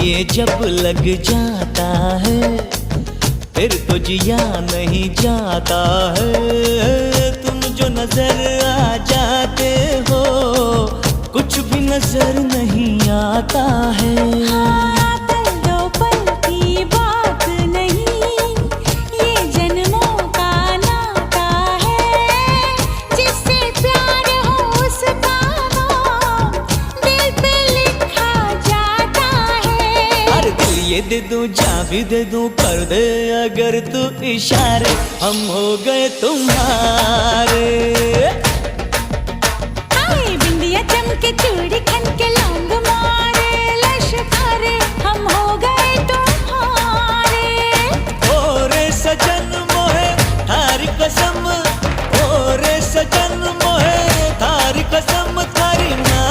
ये जब लग जाता है फिर तो जिया नहीं जाता है। तुम जो नजर आ जाते हो कुछ भी नजर नहीं आता है। हाँ, पल दो पल की बात नहीं, ये जन्मों का नाता है। जिससे प्यार हो उसका नाम दिल पे लिखा जाता है। अरे दिल ये दे दूं, जा भी दे दूं, कर दे अगर तू इशारे, हम हो गए तुम्हारे। हाय बिंदिया चमके